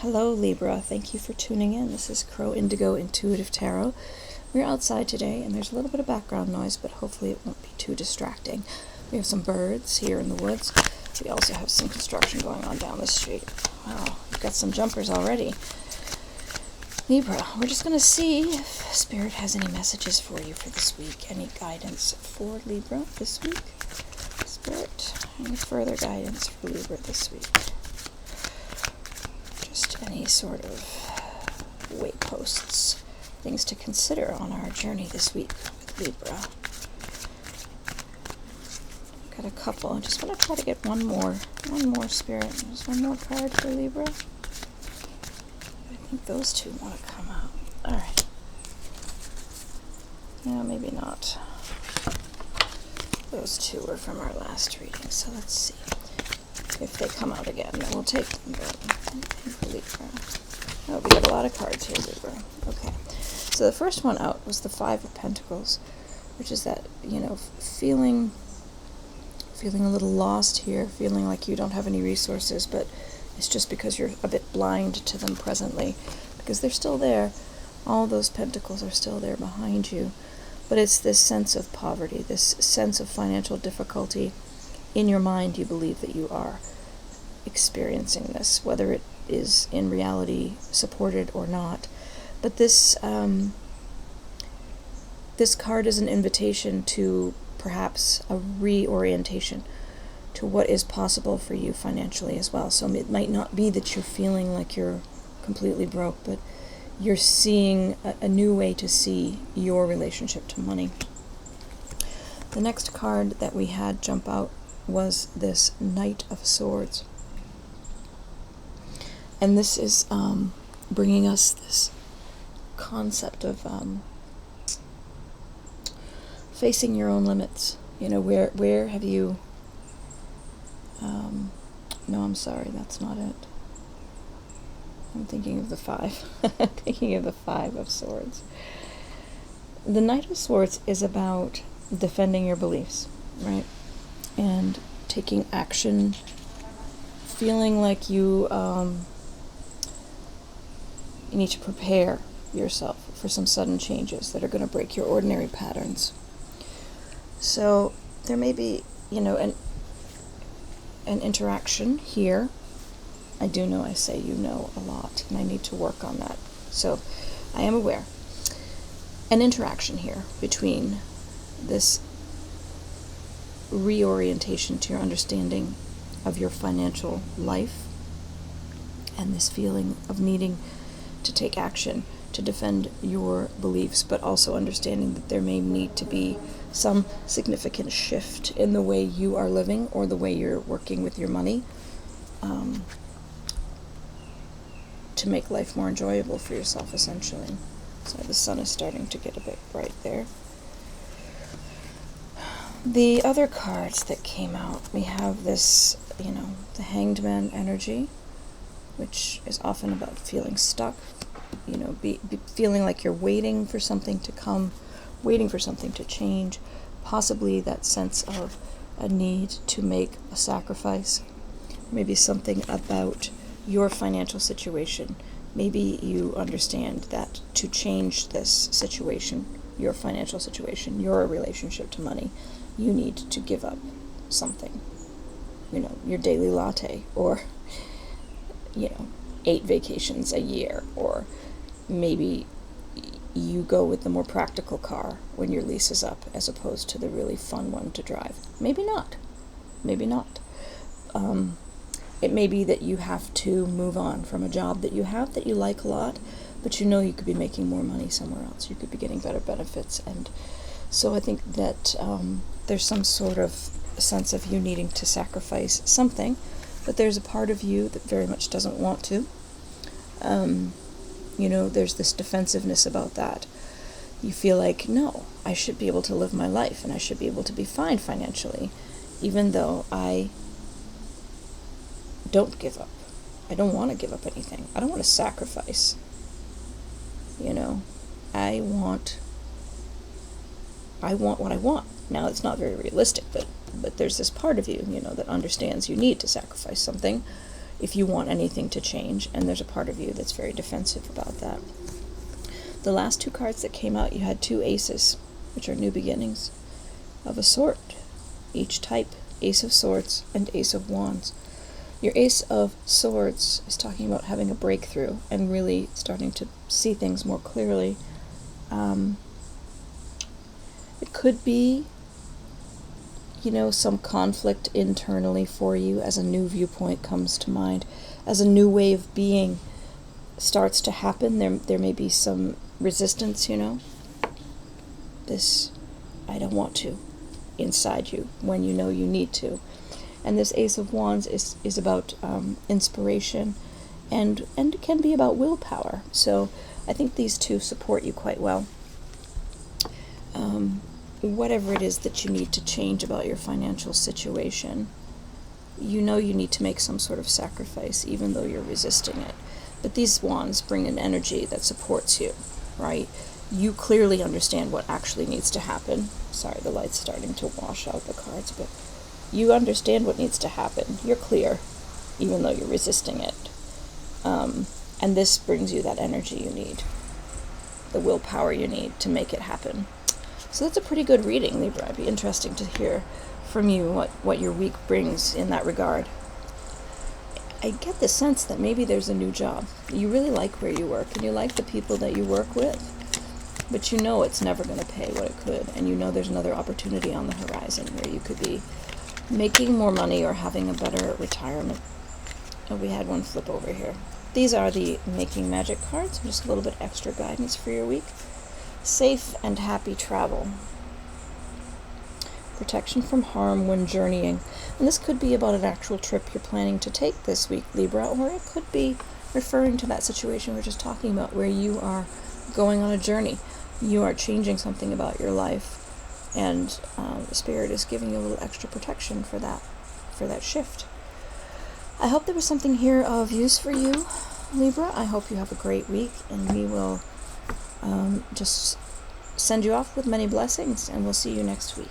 Hello Libra, thank you for tuning in. This is Crow Indigo Intuitive Tarot. We're outside today and there's a little bit of background noise, but hopefully it won't be too distracting. We have some birds here in the woods. We also have some construction going on down the street. Wow, we've got some jumpers already. Libra, we're just going to see if Spirit has any messages for you for this week. Any guidance for Libra this week? Spirit, any further guidance for Libra this week? Just any sort of wayposts, things to consider on our journey this week with Libra. Got a couple. I just want to try to get one more Spirit. Just one more card for Libra. I think those two want to come out. Alright. Yeah, maybe not. Those two were from our last reading, so let's see. If they come out again, then we'll take them. For Libra. Oh, we got a lot of cards here, Libra. Okay. So the first one out was the Five of Pentacles, which is that, feeling a little lost here, feeling like you don't have any resources, but it's just because you're a bit blind to them presently, because they're still there. All those pentacles are still there behind you, but it's this sense of poverty, this sense of financial difficulty. In your mind, you believe that you are experiencing this, whether it is in reality supported or not. But this card is an invitation to perhaps a reorientation to what is possible for you financially as well. So it might not be that you're feeling like you're completely broke, but you're seeing a new way to see your relationship to money. The next card that we had jump out was this Knight of Swords. And this is bringing us this concept of facing your own limits. Where have you... no, I'm sorry, that's not it. I'm thinking of the Five. Thinking of the Five of Swords. The Knight of Swords is about defending your beliefs, right? And taking action, feeling like you need to prepare yourself for some sudden changes that are going to break your ordinary patterns. So there may be, an interaction here. I do know I say a lot, and I need to work on that. So I am aware. An interaction here between this reorientation to your understanding of your financial life and this feeling of needing to take action to defend your beliefs, but also understanding that there may need to be some significant shift in the way you are living or the way you're working with your money to make life more enjoyable for yourself, essentially. So the sun is starting to get a bit bright there. The other cards that came out, we have this, the Hanged Man energy, which is often about feeling stuck, feeling like you're waiting for something to come, waiting for something to change, possibly that sense of a need to make a sacrifice, maybe something about your financial situation. Maybe you understand that to change this situation, your financial situation, your relationship to money, you need to give up something. Your daily latte, or 8 vacations a year, or maybe you go with the more practical car when your lease is up as opposed to the really fun one to drive. Maybe not. It may be that you have to move on from a job that you have that you like a lot, but you could be making more money somewhere else. You could be getting better benefits. And so I think that there's some sort of sense of you needing to sacrifice something, but there's a part of you that very much doesn't want to. There's this defensiveness about that. You feel like, no, I should be able to live my life and I should be able to be fine financially, even though I don't give up. I don't want to give up anything. I don't want to sacrifice. I want what I want. Now, it's not very realistic, but there's this part of you, that understands you need to sacrifice something. if you want anything to change, and there's a part of you that's very defensive about that. The last two cards that came out, you had two aces, which are new beginnings of a sort, each type, Ace of Swords and Ace of Wands. Your Ace of Swords is talking about having a breakthrough and really starting to see things more clearly. It could be, you know, some conflict internally for you as a new viewpoint comes to mind, as a new way of being starts to happen. There may be some resistance, you know, this I don't want to inside you when you know you need to. And this Ace of Wands is about inspiration, and it can be about willpower. So I think these two support you quite well. Whatever it is that you need to change about your financial situation, you know you need to make some sort of sacrifice, even though you're resisting it. But these wands bring an energy that supports you, right? You clearly understand what actually needs to happen. Sorry, the light's starting to wash out the cards, but you understand what needs to happen. You're clear, even though you're resisting it. And this brings you that energy you need, the willpower you need to make it happen. So that's a pretty good reading, Libra. It'd be interesting to hear from you what your week brings in that regard. I get the sense that maybe there's a new job. You really like where you work, and you like the people that you work with, but you know it's never going to pay what it could, and you know there's another opportunity on the horizon where you could be making more money or having a better retirement. Oh, we had one flip over here. These are the Making Magic cards, just a little bit extra guidance for your week. Safe and happy travel. Protection from harm when journeying. And this could be about an actual trip you're planning to take this week, Libra, or it could be referring to that situation we're just talking about where you are going on a journey. You are changing something about your life, and the Spirit is giving you a little extra protection for that shift. I hope there was something here of use for you, Libra. I hope you have a great week, and we will just send you off with many blessings, and we'll see you next week.